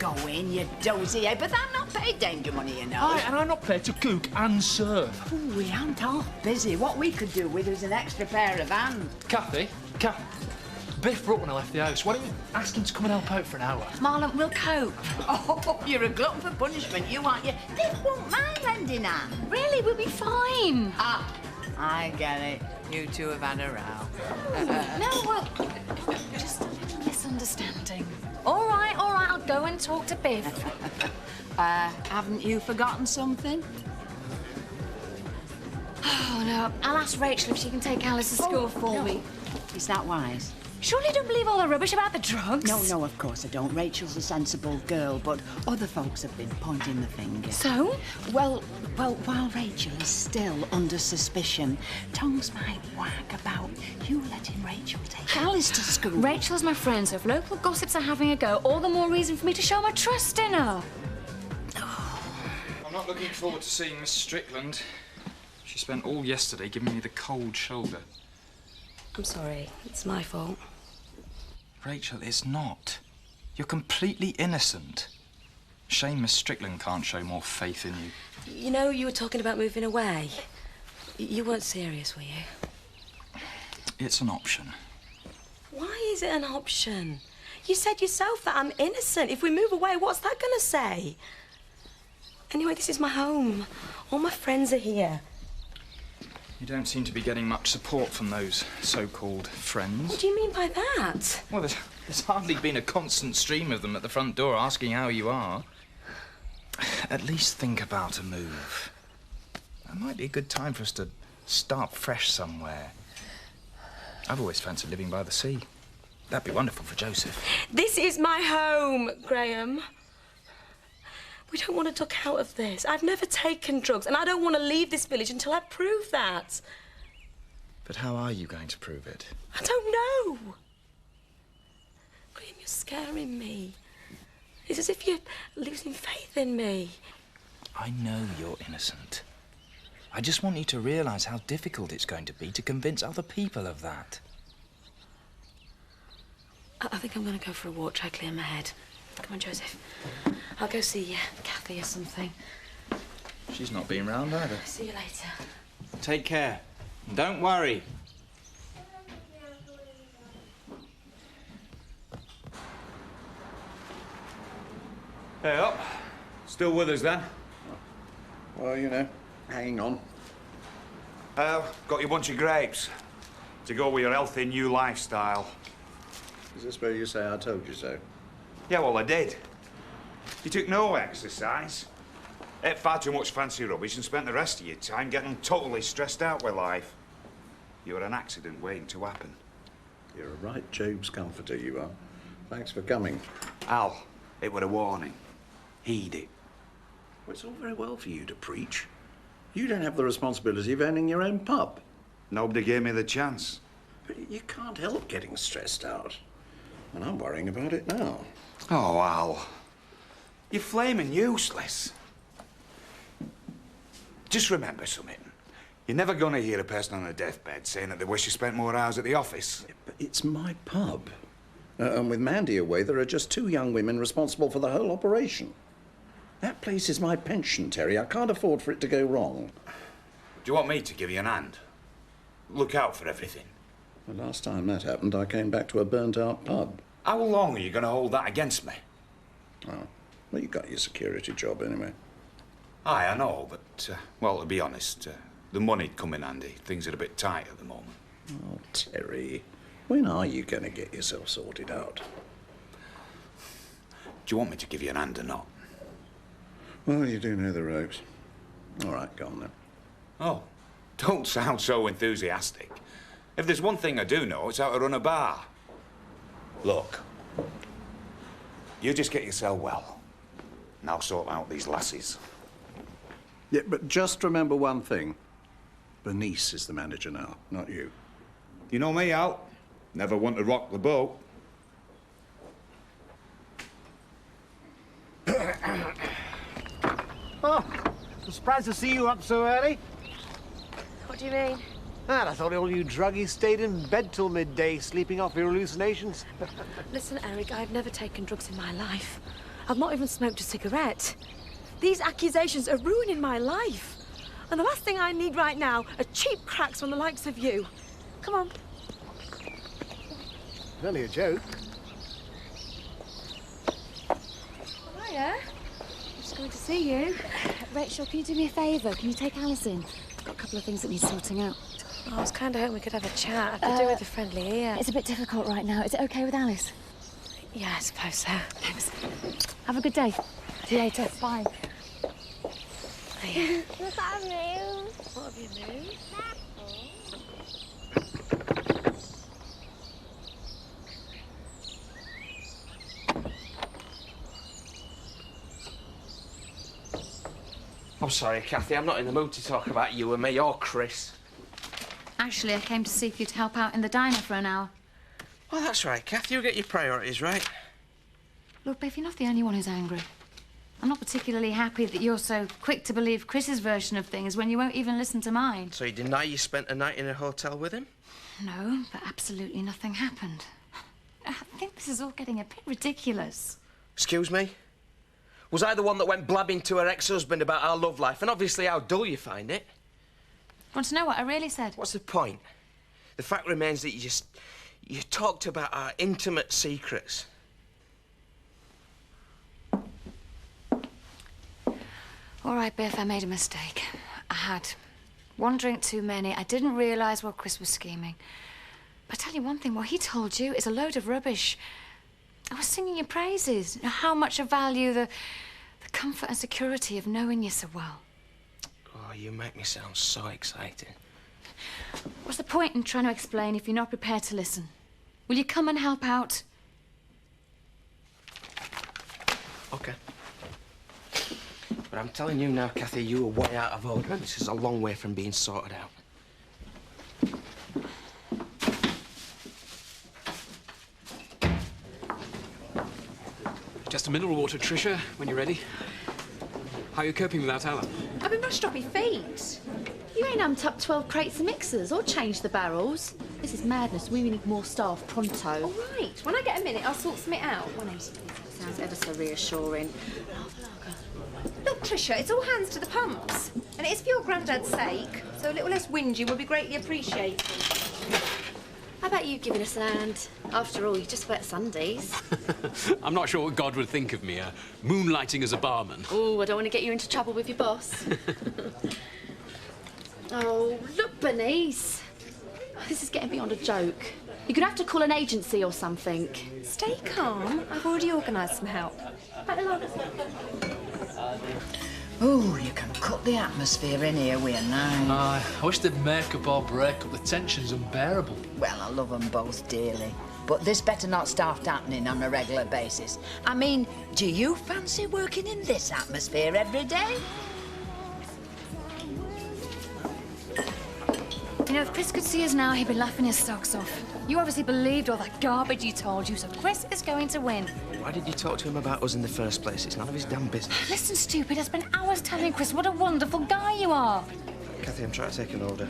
go in, you dozy head, but I'm not paid danger money, you know. Aye, and I'm not paid to cook and serve. Ooh, we aren't half busy. What we could do with is an extra pair of hands. Kathy, Biff brought when I left the house. Why don't you ask him to come and help out for an hour? Marlon, we'll cope. Oh, you're a glutton for punishment, you aren't you? Biff won't mind lending hand. Really, we'll be fine. Ah, I get it. You two have had a row. No, well, just a little misunderstanding. All right, I'll go and talk to Biff. Haven't you forgotten something? Oh, no, I'll ask Rachel if she can take Alice to school for me. Is that wise? Surely you don't believe all the rubbish about the drugs? No, of course I don't. Rachel's a sensible girl, but other folks have been pointing the finger. So? Well, while Rachel is still under suspicion, tongues might wag about you letting Rachel take Alice to school. Rachel's my friend, so if local gossips are having a go, all the more reason for me to show my trust in her. I'm not looking forward to seeing Miss Strickland. She spent all yesterday giving me the cold shoulder. I'm sorry. It's my fault. Rachel, it's not. You're completely innocent. Shame Miss Strickland can't show more faith in you. You know, you were talking about moving away. You weren't serious, were you? It's an option. Why is it an option? You said yourself that I'm innocent. If we move away, what's that going to say? Anyway, this is my home. All my friends are here. You don't seem to be getting much support from those so-called friends. What do you mean by that? Well, there's hardly been a constant stream of them at the front door asking how you are. At least think about a move. That might be a good time for us to start fresh somewhere. I've always fancied living by the sea. That'd be wonderful for Joseph. This is my home, Graham. We don't want to duck out of this. I've never taken drugs, and I don't want to leave this village until I prove that. But how are you going to prove it? I don't know. Graham, you're scaring me. It's as if you're losing faith in me. I know you're innocent. I just want you to realise how difficult it's going to be to convince other people of that. I think I'm going to go for a walk, try to clear my head. Come on, Joseph. I'll go see Kathy or something. She's not been round either. See you later. Take care. Don't worry. Hey up. Still with us then? Well, you know, hanging on. Got your bunch of grapes to go with your healthy new lifestyle. Is this where you say I told you so? Yeah, well, I did. You took no exercise, ate far too much fancy rubbish and spent the rest of your time getting totally stressed out with life. You were an accident waiting to happen. You're a right Job's comforter, you are. Thanks for coming. Al, it were a warning. Heed it. Well, it's all very well for you to preach. You don't have the responsibility of owning your own pub. Nobody gave me the chance. But you can't help getting stressed out. And I'm worrying about it now. Oh, Al. You're flaming useless. Just remember something. You're never going to hear a person on a deathbed saying that they wish you spent more hours at the office. Yeah, but it's my pub. And with Mandy away, there are just 2 young women responsible for the whole operation. That place is my pension, Terry. I can't afford for it to go wrong. Do you want me to give you an hand? Look out for everything. The last time that happened, I came back to a burnt-out pub. How long are you going to hold that against me? Oh, well, you got your security job anyway. Aye, I know, but, well, to be honest, the money'd come in handy. Things are a bit tight at the moment. Oh, Terry, when are you going to get yourself sorted out? Do you want me to give you an hand or not? Well, you do know the ropes. All right, go on then. Oh, don't sound so enthusiastic. If there's one thing I do know, it's how to run a bar. Look, you just get yourself well, and I'll sort out these lasses. Yeah, but just remember one thing. Bernice is the manager now, not you. You know me, Al. Never want to rock the boat. Oh, I'm surprised to see you up so early. What do you mean? I thought all you druggies stayed in bed till midday, sleeping off your hallucinations. Listen, Eric, I've never taken drugs in my life. I've not even smoked a cigarette. These accusations are ruining my life. And the last thing I need right now are cheap cracks from the likes of you. Come on. Only a joke. Hiya. Just going to see you. Rachel, can you do me a favour? Can you take Alice in? I've got a couple of things that need sorting out. Oh, I was kind of hoping we could have a chat. I could do with a friendly ear. It's a bit difficult right now. Is it okay with Alice? Yeah, I suppose so. Thanks. Have a good day. See you later. Bye. Yeah. Look at me. What have you moved? I'm sorry, Kathy, I'm not in the mood to talk about you and me or Chris. Actually, I came to see if you'd help out in the diner for an hour. Well, that's right, Kathy. You get your priorities right. Look, Biff, you're not the only one who's angry. I'm not particularly happy that you're so quick to believe Chris's version of things when you won't even listen to mine. So you deny you spent a night in a hotel with him? No, but absolutely nothing happened. I think this is all getting a bit ridiculous. Excuse me? Was I the one that went blabbing to her ex-husband about our love life, and obviously how dull you find it? Want to know what I really said? What's the point? The fact remains that you talked about our intimate secrets. All right, Biff, I made a mistake. I had one drink too many. I didn't realise what Chris was scheming. But I tell you one thing, what he told you is a load of rubbish. I was singing your praises. You know, how much I value the comfort and security of knowing you so well. Oh, you make me sound so excited. What's the point in trying to explain if you're not prepared to listen? Will you come and help out? OK. But I'm telling you now, Kathy, you are way out of order. This is a long way from being sorted out. Just a mineral water, Tricia, when you're ready. How are you coping without Alan? I've been rushed off my feet. You ain't amped up 12 crates of mixers or changed the barrels. This is madness. We need more staff pronto. All right. When I get a minute, I'll sort something out. Sounds ever so reassuring. Look, Tricia, it's all hands to the pumps. And it is for your granddad's sake, so a little less whingy would be greatly appreciated. How about you giving us a hand? After all, you just wet Sundays. I'm not sure what God would think of me, moonlighting as a barman. Oh, I don't want to get you into trouble with your boss. Oh, look, Bernice. This is getting beyond a joke. You're going to have to call an agency or something. Stay calm. I've already organised some help. Oh, you can cut the atmosphere in here with a knife. Aye, I wish they'd make up or break up. The tension's unbearable. Well, I love them both dearly. But this better not start happening on a regular basis. I mean, do you fancy working in this atmosphere every day? You know, if Chris could see us now, he'd be laughing his socks off. You obviously believed all that garbage he told you, so Chris is going to win. Why did you talk to him about us in the first place? It's none of his damn business. Listen, stupid, I spent hours telling Chris what a wonderful guy you are. Kathy, I'm trying to take an order.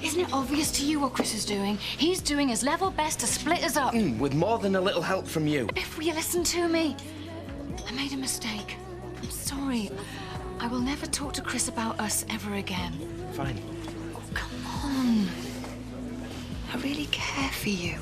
Isn't it obvious to you what Chris is doing? He's doing his level best to split us up. With more than a little help from you. Biff, will you listen to me? I made a mistake. I'm sorry. I will never talk to Chris about us ever again. Fine. Oh, come on. I really care for you.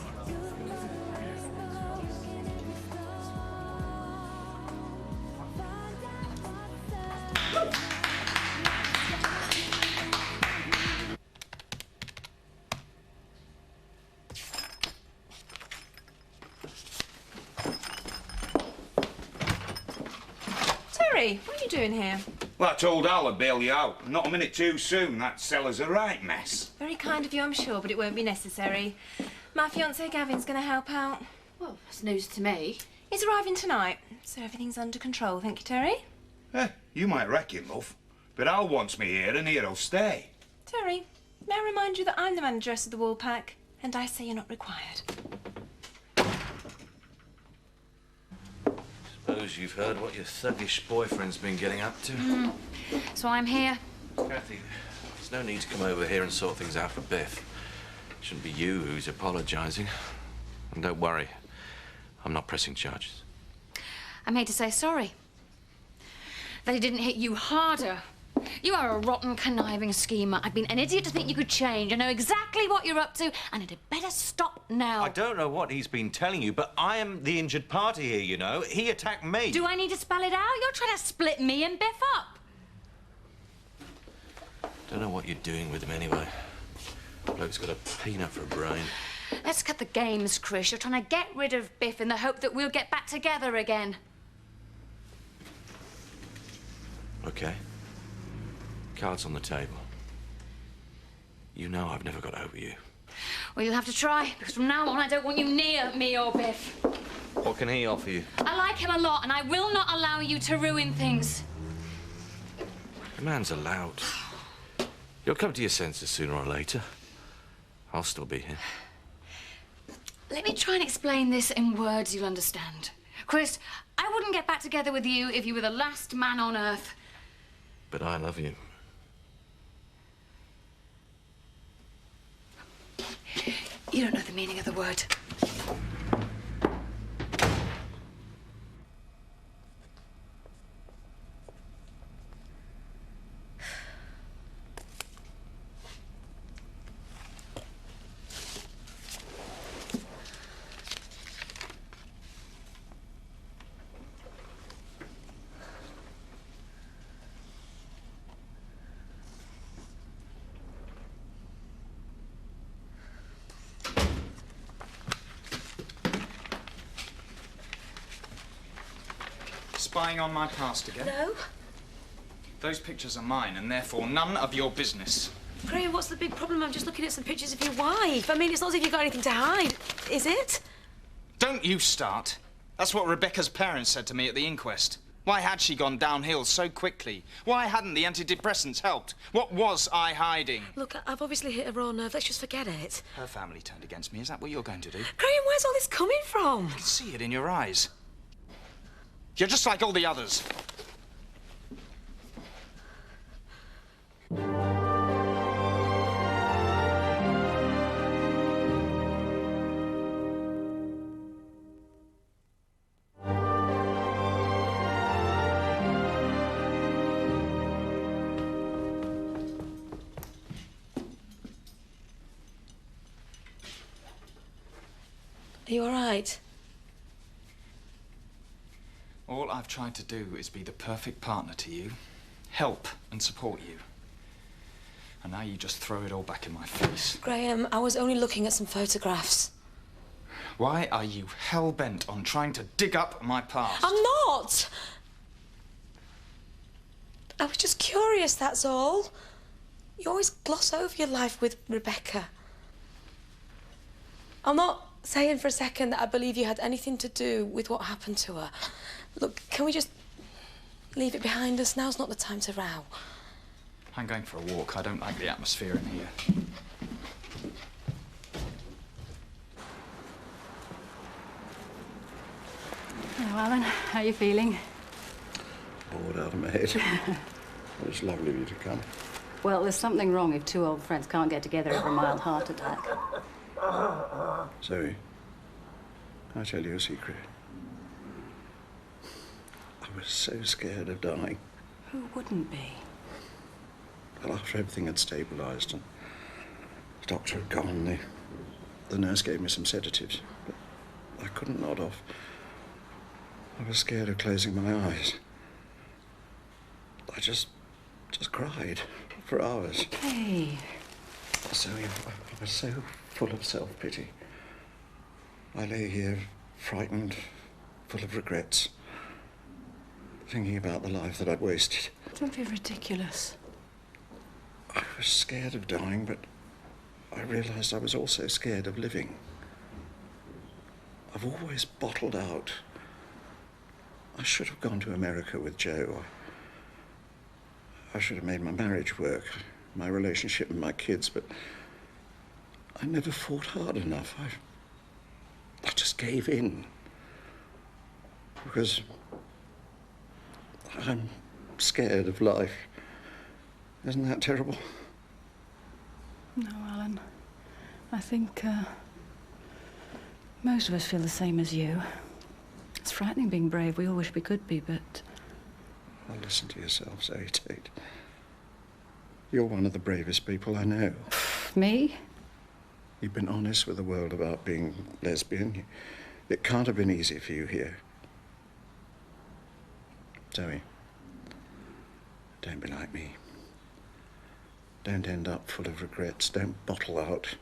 Terry, what are you doing here? Well, I told Al I'd bail you out. Not a minute too soon. That cellar's a right mess. Very kind of you, I'm sure, but it won't be necessary. My fiancé Gavin's going to help out. Well, that's news to me. He's arriving tonight, so everything's under control, thank you, Terry. You might reckon, love. But Al wants me here, and here I'll stay. Terry, may I remind you that I'm the manageress of the wool pack, and I say you're not required. Suppose you've heard what your thuggish boyfriend's been getting up to. So I'm here. Kathy, there's no need to come over here and sort things out for Biff. It shouldn't be you who's apologising. And don't worry, I'm not pressing charges. I'm here to say sorry. That he didn't hit you harder. You are a rotten, conniving schemer. I've been an idiot to think you could change. I know exactly what you're up to, and it had better stop now. I don't know what he's been telling you, but I am the injured party here, you know. He attacked me. Do I need to spell it out? You're trying to split me and Biff up. Don't know what you're doing with him anyway. Bloke's got a peanut for a brain. Let's cut the games, Chris. You're trying to get rid of Biff in the hope that we'll get back together again. OK. Cards on the table. You know I've never got over you. Well, you'll have to try, because from now on I don't want you near me or Biff. What can he offer you? I like him a lot, and I will not allow you to ruin things. A man's allowed. You'll come to your senses sooner or later. I'll still be here. Let me try and explain this in words you'll understand. Chris, I wouldn't get back together with you if you were the last man on Earth. But I love you. You don't know the meaning of the word. Spying on my past again? No. Those pictures are mine, and therefore none of your business. Graham, what's the big problem? I'm just looking at some pictures of your wife. I mean, it's not as if you've got anything to hide, is it? Don't you start. That's what Rebecca's parents said to me at the inquest. Why had she gone downhill so quickly? Why hadn't the antidepressants helped? What was I hiding? Look, I've obviously hit a raw nerve. Let's just forget it. Her family turned against me. Is that what you're going to do? Graham, where's all this coming from? I can see it in your eyes. You're just like all the others. Are you all right? All I've tried to do is be the perfect partner to you, help and support you. And now you just throw it all back in my face. Graham, I was only looking at some photographs. Why are you hell-bent on trying to dig up my past? I'm not! I was just curious, that's all. You always gloss over your life with Rebecca. I'm not saying for a second that I believe you had anything to do with what happened to her. Look, can we just leave it behind us? Now's not the time to row. I'm going for a walk. I don't like the atmosphere in here. Hello, Alan. How are you feeling? Bored out of my head. It's lovely of you to come. Well, there's something wrong if two old friends can't get together over a mild heart attack. Zoe, can I tell you a secret? I was so scared of dying. Who wouldn't be? Well, after everything had stabilised and the doctor had gone, the nurse gave me some sedatives, but I couldn't nod off. I was scared of closing my eyes. I just cried for hours. Hey. Zoe, I was so full of self-pity. I lay here, frightened, full of regrets, thinking about the life that I'd wasted. Don't be ridiculous. I was scared of dying, but I realised I was also scared of living. I've always bottled out. I should have gone to America with Joe. I should have made my marriage work, my relationship with my kids, but I never fought hard enough. I just gave in. Because I'm scared of life. Isn't that terrible? No, Alan. I think most of us feel the same as you. frightening being brave. We all wish we could be, but... Well, listen to yourself, Zoe Tate. You're one of the bravest people I know. Me? You've been honest with the world about being lesbian. It can't have been easy for you here. Zoe, don't be like me. Don't end up full of regrets. Don't bottle out.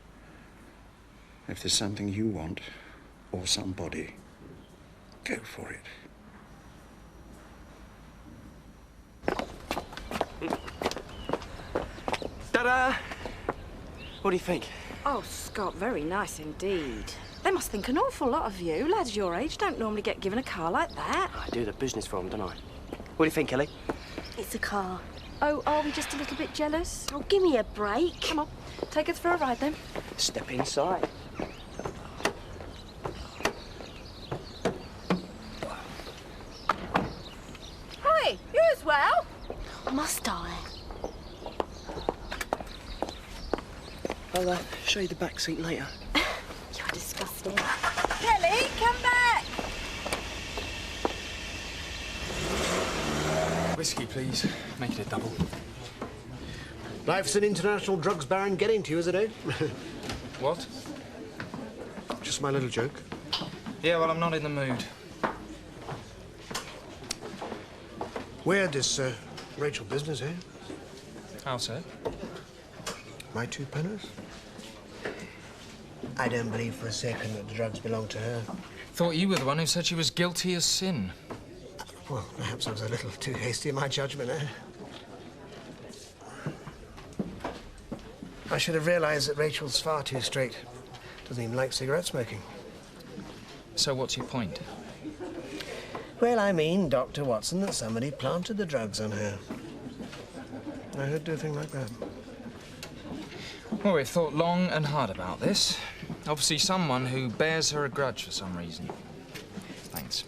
If there's something you want, or somebody, go for it. Ta-da! What do you think? Oh, Scott, very nice indeed. They must think an awful lot of you. Lads your age don't normally get given a car like that. I do the business for them, don't I? What do you think, Ellie? It's a car. Oh, are we just a little bit jealous? Oh, give me a break. Come on, take us for a ride then. Step inside. Hi, you as well? Must I? I'll show you the back seat later. You're disgusting. Kelly, come back! Whiskey, please. Make it a double. Life's an international drugs baron getting to you, is it, eh? What? Just my little joke. Yeah, well, I'm not in the mood. Weird, this Rachel business, eh? How so? My 2 pennies? I don't believe for a second that the drugs belong to her. Thought you were the one who said she was guilty as sin. Well, perhaps I was a little too hasty in my judgment, eh? I should have realized that Rachel's far too straight. Doesn't even like cigarette smoking. So what's your point? Well, I mean, Dr. Watson, that somebody planted the drugs on her. I heard do a thing like that. Well, we've thought long and hard about this. Obviously someone who bears her a grudge for some reason. Thanks.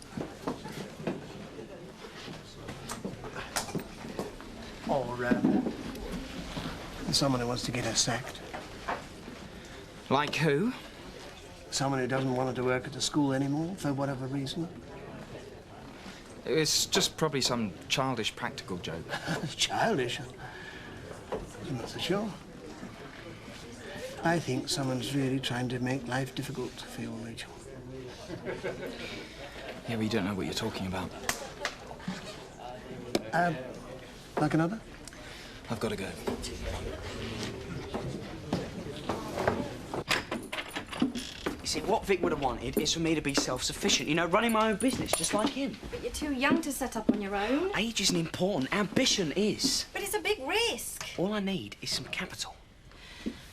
Or, someone who wants to get her sacked. Like who? Someone who doesn't want her to work at the school anymore, for whatever reason. It's just probably some childish practical joke. Childish? I'm not so sure. I think someone's really trying to make life difficult for you, Rachel. Yeah, but you don't know what you're talking about. Like another? I've got to go. You see, what Vic would have wanted is for me to be self-sufficient, you know, running my own business, just like him. But you're too young to set up on your own. Age isn't important, ambition is. But it's a big risk. All I need is some capital.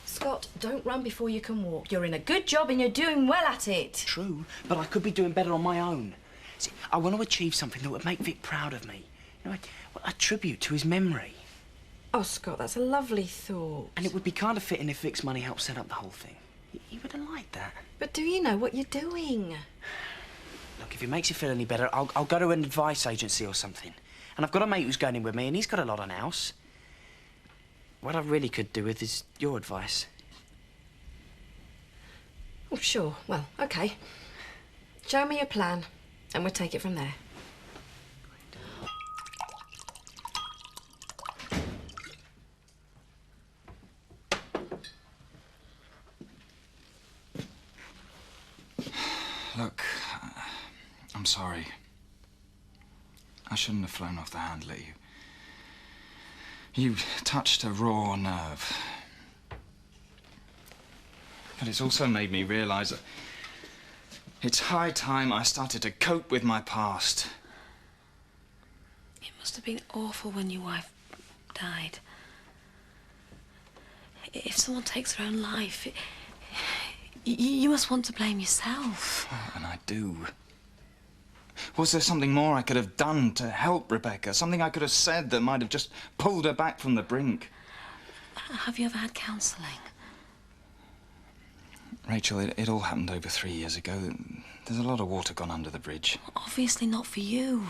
Scott, don't run before you can walk. You're in a good job and you're doing well at it. True, but I could be doing better on my own. See, I want to achieve something that would make Vic proud of me. You know, a tribute to his memory. Oh, Scott, that's a lovely thought. And it would be kind of fitting if Vic's money helped set up the whole thing. He would have liked that. But do you know what you're doing? Look, if it makes you feel any better, I'll go to an advice agency or something. And I've got a mate who's going in with me, and he's got a lot on house. What I really could do with is your advice. Oh, sure. Well, OK. Show me your plan, and we'll take it from there. Look, I'm sorry. I shouldn't have flown off the handle at you. You touched a raw nerve. But it's also made me realise that it's high time I started to cope with my past. It must have been awful when your wife died. If someone takes their own life, you must want to blame yourself. And I do. Was there something more I could have done to help Rebecca? Something I could have said that might have just pulled her back from the brink? Have you ever had counselling? Rachel, it all happened over 3 years ago. There's a lot of water gone under the bridge. Obviously not for you.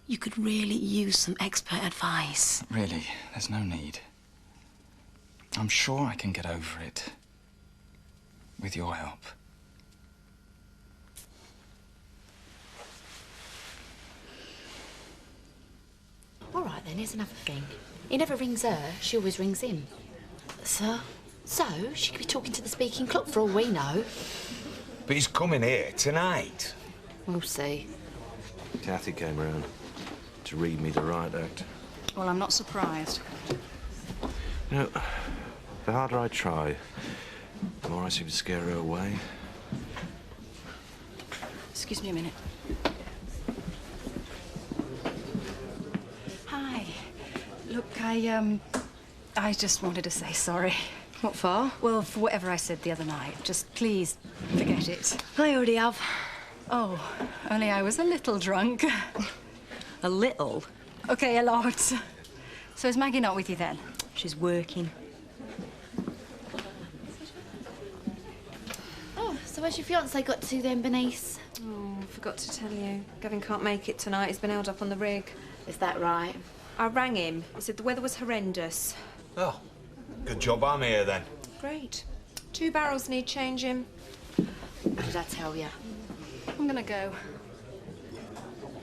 You could really use some expert advice. Really, there's no need. I'm sure I can get over it. With your help. And here's another thing. He never rings her, she always rings him. So she could be talking to the speaking clock for all we know. But he's coming here tonight. We'll see. Kathy came round to read me the riot act. Well, I'm not surprised. You know, the harder I try, the more I seem to scare her away. Excuse me a minute. Hi. Look, I just wanted to say sorry. What for? Well, for whatever I said the other night. Just please forget it. I already have. Oh, only I was a little drunk. A little? Okay, a lot. So is Maggie not with you then? She's working. Oh, so where's your fiancé got to then, Bernice? Oh, I forgot to tell you. Gavin can't make it tonight. He's been held up on the rig. Is that right? I rang him. He said the weather was horrendous. Oh, good job I'm here then. Great. 2 barrels need changing. What did I tell you? I'm gonna go.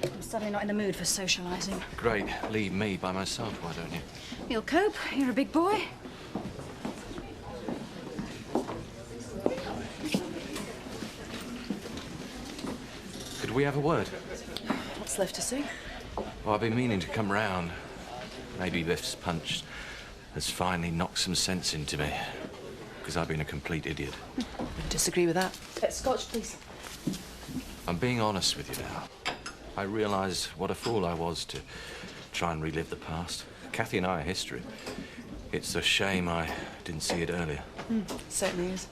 I'm suddenly not in the mood for socialising. Great. Leave me by myself, why don't you? You'll cope. You're a big boy. Could we have a word? What's left to see? Well, I've been meaning to come round. Maybe Biff's punch has finally knocked some sense into me. Because I've been a complete idiot. I disagree with that. Scotch, please. I'm being honest with you now. I realise what a fool I was to try and relive the past. Kathy and I are history. It's a shame I didn't see it earlier. Certainly is.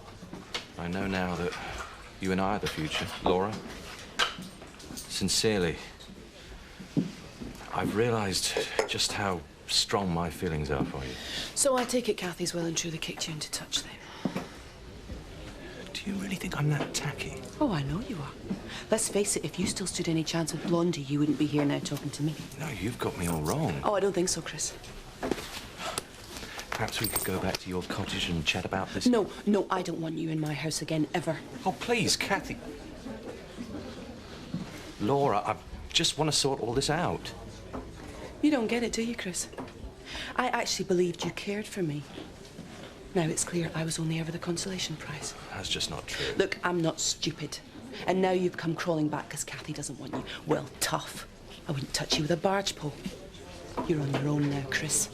I know now that you and I are the future, Laura. Sincerely, I've realised just how strong my feelings are for you. So I take it Kathy's well and truly kicked you into touch then? Do you really think I'm that tacky? Oh, I know you are. Let's face it, if you still stood any chance with Blondie, you wouldn't be here now talking to me. No, you've got me all wrong. Oh, I don't think so, Chris. Perhaps we could go back to your cottage and chat about this? No, I don't want you in my house again, ever. Oh, please, Kathy. Laura, I just want to sort all this out. You don't get it, do you, Chris? I actually believed you cared for me. Now it's clear I was only ever the consolation prize. That's just not true. Look, I'm not stupid. And now you've come crawling back because Kathy doesn't want you. Well, tough. I wouldn't touch you with a barge pole. You're on your own now, Chris.